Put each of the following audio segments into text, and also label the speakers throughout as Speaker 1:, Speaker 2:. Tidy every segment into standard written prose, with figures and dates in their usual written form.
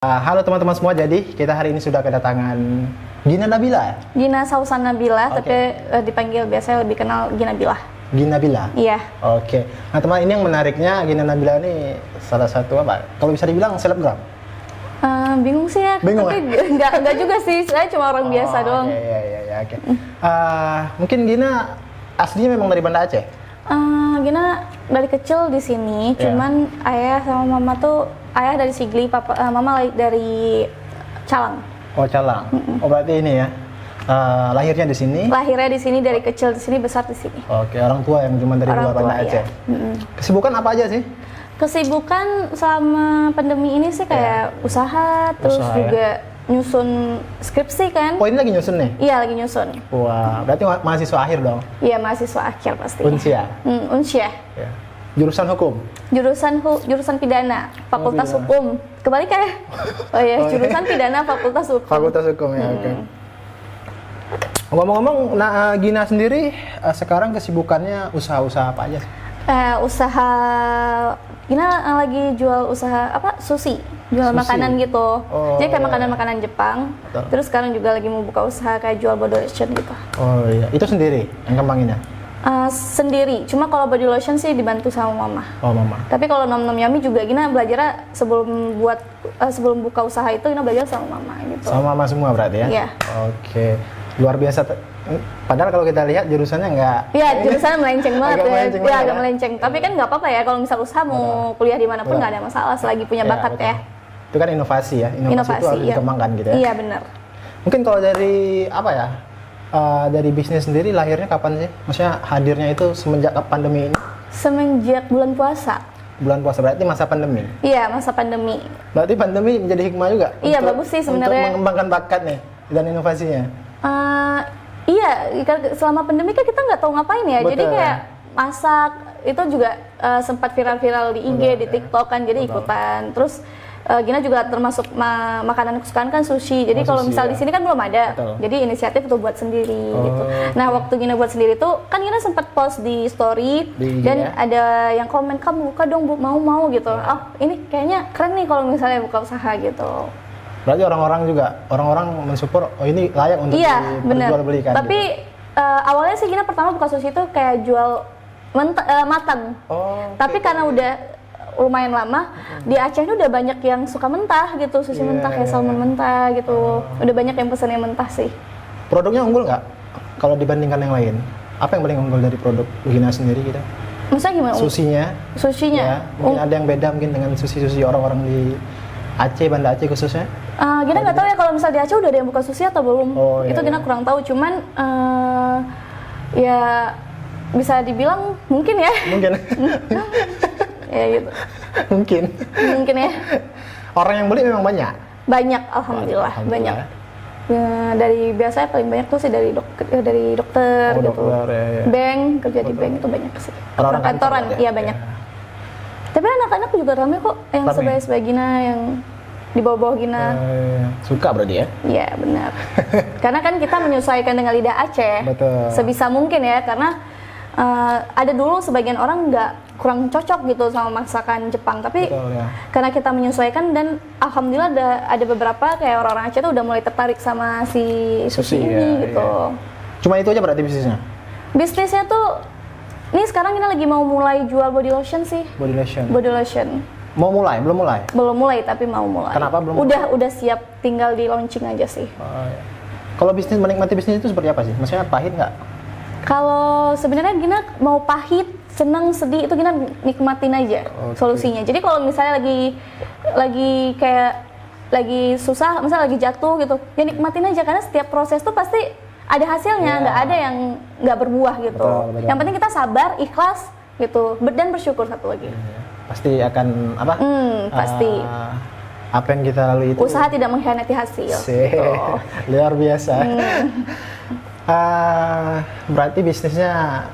Speaker 1: Halo teman-teman semua, jadi kita hari ini sudah kedatangan Gina Nabila.
Speaker 2: Gina Sausan Nabila,
Speaker 1: Oke.
Speaker 2: tapi dipanggil biasanya lebih kenal Gina Bila.
Speaker 1: Gina Nabila?
Speaker 2: Iya.
Speaker 1: Oke. Nah teman, ini yang menariknya Gina Nabila ini salah satu apa? Kalau bisa dibilang selebgram?
Speaker 2: Bingung sih ya,
Speaker 1: Bingung,
Speaker 2: tapi enggak juga sih, saya cuma orang biasa doang.
Speaker 1: Iya, oke. Mungkin Gina aslinya memang dari Banda Aceh?
Speaker 2: Gina dari kecil di sini,
Speaker 1: Iya.
Speaker 2: cuman ayah sama mama tuh, ayah dari Sigli, mama dari Calang.
Speaker 1: Oh, Calang. Oh, berarti ini ya. Lahirnya di sini?
Speaker 2: Lahirnya di sini, dari kecil di sini, besar di sini.
Speaker 1: Oke, orang tua yang cuma dari luar Banda Aceh.
Speaker 2: Iya.
Speaker 1: Kesibukan apa aja sih?
Speaker 2: Kesibukan selama pandemi ini sih kayak usaha, terus
Speaker 1: Usaha,
Speaker 2: juga nyusun skripsi kan.
Speaker 1: Oh, ini lagi nyusun nih?
Speaker 2: Iya, lagi nyusun.
Speaker 1: Wah, berarti mahasiswa akhir dong?
Speaker 2: Iya, mahasiswa akhir pasti.
Speaker 1: Unsia?
Speaker 2: Unsyah.
Speaker 1: Ya. Jurusan hukum?
Speaker 2: Jurusan pidana, Fakultas
Speaker 1: pidana.
Speaker 2: Hukum. Kebalik ya? Oh iya, jurusan pidana Fakultas Hukum.
Speaker 1: Fakultas Hukum ya, oke. Ngomong-ngomong, Gina sendiri sekarang kesibukannya usaha-usaha apa aja?
Speaker 2: Usaha Gina lagi jual usaha apa? Sushi. Jual
Speaker 1: Sushi.
Speaker 2: makanan gitu.
Speaker 1: Oh,
Speaker 2: Jadi kayak
Speaker 1: iya.
Speaker 2: makanan-makanan Jepang.
Speaker 1: Betul.
Speaker 2: Terus sekarang juga lagi mau buka usaha kayak jual body lotion gitu.
Speaker 1: Oh iya, itu sendiri yang kembanginnya?
Speaker 2: Sendiri. Cuma kalau body lotion sih dibantu sama mama.
Speaker 1: Oh, mama.
Speaker 2: Tapi kalau nom nom yummy juga Gina belajar sebelum buka usaha itu Gina belajar sama mama gitu.
Speaker 1: Sama mama semua berarti ya?
Speaker 2: Iya.
Speaker 1: Oke, luar biasa. Padahal kalau kita lihat jurusannya nggak...
Speaker 2: Iya, jurusan melenceng banget
Speaker 1: Agak
Speaker 2: ya.
Speaker 1: melenceng
Speaker 2: Iya,
Speaker 1: banget
Speaker 2: agak
Speaker 1: ya.
Speaker 2: melenceng. Tapi kan nggak apa-apa ya kalau misal usaha mau kuliah di mana pun
Speaker 1: Betul.
Speaker 2: nggak ada masalah selagi punya
Speaker 1: Iya,
Speaker 2: bakat
Speaker 1: betul.
Speaker 2: ya.
Speaker 1: Itu kan inovasi ya, inovasi itu harus
Speaker 2: iya.
Speaker 1: dikembangkan gitu ya?
Speaker 2: Iya, benar.
Speaker 1: Mungkin kalau dari apa ya, dari bisnis sendiri lahirnya kapan sih? Maksudnya hadirnya itu semenjak pandemi ini?
Speaker 2: Semenjak bulan puasa.
Speaker 1: Bulan puasa, berarti masa pandemi?
Speaker 2: Iya, masa pandemi.
Speaker 1: Berarti pandemi menjadi hikmah juga?
Speaker 2: Iya, bagus sih sebenarnya.
Speaker 1: Untuk mengembangkan bakat nih dan inovasinya?
Speaker 2: Iya, selama pandemi kan kita nggak tahu ngapain ya.
Speaker 1: Betul.
Speaker 2: Jadi kayak masak itu juga sempat viral-viral di IG,
Speaker 1: Betul,
Speaker 2: di
Speaker 1: ya.
Speaker 2: TikTok kan. Jadi
Speaker 1: Betul.
Speaker 2: ikutan. Terus Gina juga termasuk makanan kesukaan kan sushi. Jadi kalau
Speaker 1: sushi,
Speaker 2: misal
Speaker 1: ya.
Speaker 2: di sini kan belum ada.
Speaker 1: Betul.
Speaker 2: Jadi inisiatif untuk buat sendiri gitu.
Speaker 1: oke.
Speaker 2: Nah, waktu Gina buat sendiri tuh kan Gina sempat post di story
Speaker 1: Di IG,
Speaker 2: dan
Speaker 1: ya.
Speaker 2: ada yang komen, "Kamu buka dong, Bu, mau gitu."
Speaker 1: Ya.
Speaker 2: Oh, ini kayaknya keren nih kalau misalnya buka usaha gitu.
Speaker 1: Berarti orang-orang mensupport, oh ini layak untuk
Speaker 2: Iya, benar.
Speaker 1: diperjualbelikan.
Speaker 2: Tapi
Speaker 1: gitu.
Speaker 2: awalnya sih Gina pertama buka sushi itu kayak jual matang.
Speaker 1: Oh,
Speaker 2: Tapi karena udah lumayan lama di Aceh ini udah banyak yang suka mentah gitu, sushi
Speaker 1: Iya,
Speaker 2: mentah kayak
Speaker 1: iya,
Speaker 2: salmon
Speaker 1: iya.
Speaker 2: mentah gitu. Udah banyak yang pesen yang mentah sih.
Speaker 1: produknya unggul nggak kalau dibandingkan yang lain? Apa yang paling unggul dari produk Gina sendiri gitu?
Speaker 2: Maksudnya gimana?
Speaker 1: Sushinya?
Speaker 2: Sushinya.
Speaker 1: Ya, mungkin ada yang beda mungkin dengan sushi orang-orang di Aceh, Banda Aceh khususnya?
Speaker 2: Gina nggak tahu ya kalau misal di Aceh udah ada yang buka sushi atau belum.
Speaker 1: Oh, iya,
Speaker 2: Itu Gina
Speaker 1: iya.
Speaker 2: kurang tahu. Cuman ya bisa dibilang mungkin ya.
Speaker 1: Mungkin.
Speaker 2: Ya gitu. Mungkin ya.
Speaker 1: Orang yang beli memang banyak?
Speaker 2: Banyak, alhamdulillah, banyak. Ya, dari biasanya paling banyak tuh sih dari dokter
Speaker 1: Oh,
Speaker 2: gitu.
Speaker 1: dokter, ya.
Speaker 2: Bank, kerja di bank itu banyak sih.
Speaker 1: Orang-orang
Speaker 2: Kantoran,
Speaker 1: kantor,
Speaker 2: iya banyak. Tapi anak-anak juga rame kok yang
Speaker 1: Rame.
Speaker 2: sebaya-sebaya Gina, yang di bawah-bawah Gina.
Speaker 1: Suka berarti ya?
Speaker 2: Iya, benar. Karena kan kita menyesuaikan dengan lidah Aceh.
Speaker 1: Betul.
Speaker 2: Sebisa mungkin ya, karena ada dulu sebagian orang kurang cocok gitu sama masakan Jepang, tapi
Speaker 1: Betul, ya.
Speaker 2: karena kita menyesuaikan dan alhamdulillah ada beberapa kayak orang-orang Aceh tuh udah mulai tertarik sama si sushi ini
Speaker 1: ya,
Speaker 2: gitu.
Speaker 1: ya. Cuma itu aja berarti bisnisnya?
Speaker 2: Bisnisnya tuh ini sekarang kita lagi mau mulai jual body lotion sih.
Speaker 1: Body lotion?
Speaker 2: Body lotion.
Speaker 1: Mau mulai? Belum mulai?
Speaker 2: Belum mulai tapi mau mulai.
Speaker 1: Kenapa belum
Speaker 2: Udah siap, tinggal di launching aja sih.
Speaker 1: Oh, ya. Kalau menikmati bisnis itu seperti apa sih? Maksudnya pahit nggak?
Speaker 2: Kalau sebenarnya Gina mau pahit, senang, sedih itu Gina nikmatin aja
Speaker 1: Oke.
Speaker 2: solusinya. Jadi kalau misalnya lagi susah, misalnya lagi jatuh gitu, ya nikmatin aja karena setiap proses tuh pasti ada hasilnya,
Speaker 1: Iya.
Speaker 2: nggak ada yang nggak berbuah gitu.
Speaker 1: Betul.
Speaker 2: Yang penting kita sabar, ikhlas gitu, dan bersyukur satu lagi.
Speaker 1: Pasti akan apa?
Speaker 2: Pasti.
Speaker 1: Apa yang kita lalui itu
Speaker 2: Usaha tidak mengkhianati hasil.
Speaker 1: Sih,
Speaker 2: Gitu.
Speaker 1: luar biasa. Berarti bisnisnya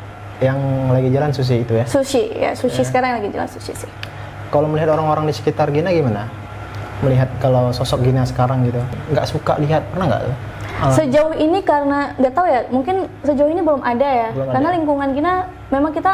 Speaker 1: yang lagi jalan sushi itu ya?
Speaker 2: Sushi sekarang yang lagi jalan sushi sih.
Speaker 1: Kalau melihat orang-orang di sekitar Gina gimana? Melihat kalau sosok Gina sekarang gitu, nggak suka lihat, pernah nggak?
Speaker 2: Sejauh ini karena nggak tahu ya, mungkin sejauh ini belum ada ya.
Speaker 1: Belum
Speaker 2: Karena
Speaker 1: ada.
Speaker 2: lingkungan Gina memang kita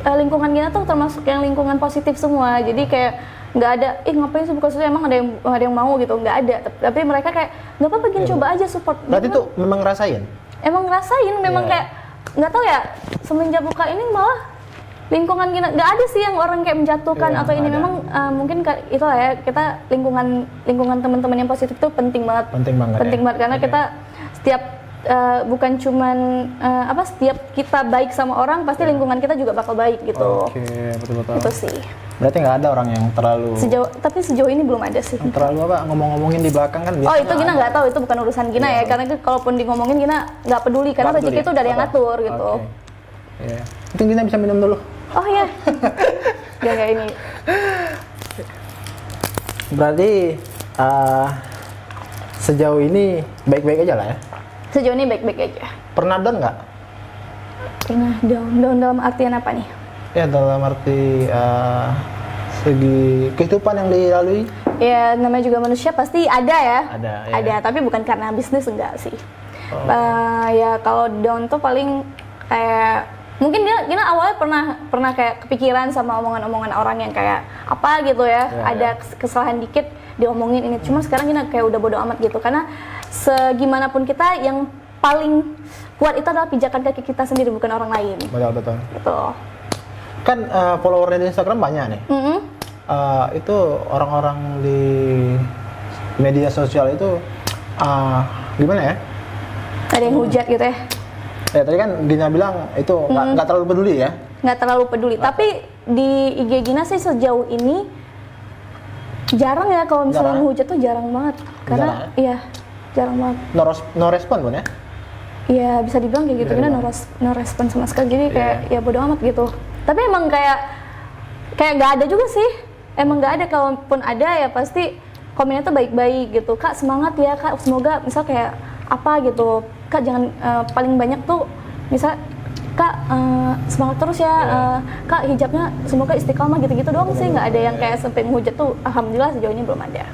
Speaker 2: lingkungan Gina tuh termasuk yang lingkungan positif semua. Jadi kayak nggak ada, ngapain sih buka sosmed, emang ada yang mau gitu, nggak ada. Tapi mereka kayak nggak apa-apa, bikin coba aja support.
Speaker 1: Berarti tuh memang ngerasain?
Speaker 2: Emang ngerasain, memang kayak nggak tahu ya, semenjak buka ini malah lingkungan kita nggak ada sih yang orang kayak menjatuhkan atau ini. Memang mungkin itulah ya, kita lingkungan teman-teman yang positif tuh penting banget. Penting banget karena kita setiap bukan cuman setiap kita baik sama orang, pasti lingkungan kita juga bakal baik gitu.
Speaker 1: Oke, betul-betul.
Speaker 2: Itu sih.
Speaker 1: Berarti nggak ada orang yang terlalu
Speaker 2: tapi sejauh ini belum ada sih.
Speaker 1: Terlalu ngomong-ngomongin di belakang kan biasanya.
Speaker 2: Oh, itu Gina nggak tahu, itu bukan urusan Gina ya, karena itu kalaupun di ngomongin Gina nggak peduli, karena rezeki itu dari yang ngatur gitu.
Speaker 1: Iya. Itu Gina bisa minum dulu.
Speaker 2: Oh ya. Dia kayak ini.
Speaker 1: Berarti sejauh ini baik-baik aja lah ya?
Speaker 2: Sejauh ini baik-baik aja.
Speaker 1: Pernah down nggak?
Speaker 2: Pernah down dalam artian apa nih?
Speaker 1: Ya dalam arti segi kehidupan yang dilalui.
Speaker 2: Ya namanya juga manusia pasti ada ya.
Speaker 1: Ada,
Speaker 2: tapi bukan karena bisnis, enggak sih. Ya kalau down tuh paling kayak mungkin Gina awalnya pernah kayak kepikiran sama omongan-omongan orang yang kayak apa gitu ya. Ada kesalahan dikit diomongin ini. Cuma sekarang Gina kayak udah bodo amat gitu, karena segimanapun kita, yang paling kuat itu adalah pijakan kaki kita sendiri, bukan orang lain.
Speaker 1: Betul.
Speaker 2: Gitu.
Speaker 1: Kan followernya di Instagram banyak nih. Itu orang-orang di media sosial itu gimana ya?
Speaker 2: Ada yang hujat gitu ya?
Speaker 1: Ya tadi kan Gina bilang itu nggak terlalu peduli ya? Nggak
Speaker 2: terlalu peduli. Tapi di IG Gina sih sejauh ini jarang ya kalau misalnya hujat tuh, jarang banget. Karena jarang banget.
Speaker 1: No respon pun ya?
Speaker 2: Iya, bisa dibilang kayak gitu. Gina no respon sama sekali. Jadi kayak ya bodo amat gitu. Tapi emang kayak nggak ada juga sih. Emang nggak ada, kalaupun ada ya pasti komennya tuh baik-baik gitu. Kak semangat ya Kak, semoga misal kayak apa gitu. Kak jangan paling banyak tuh misal Kak semangat terus ya, Kak hijabnya semoga istiqomah gitu-gitu doang sih. Nggak ada yang kayak sampai menghujat tuh. Alhamdulillah sejauh ini belum ada.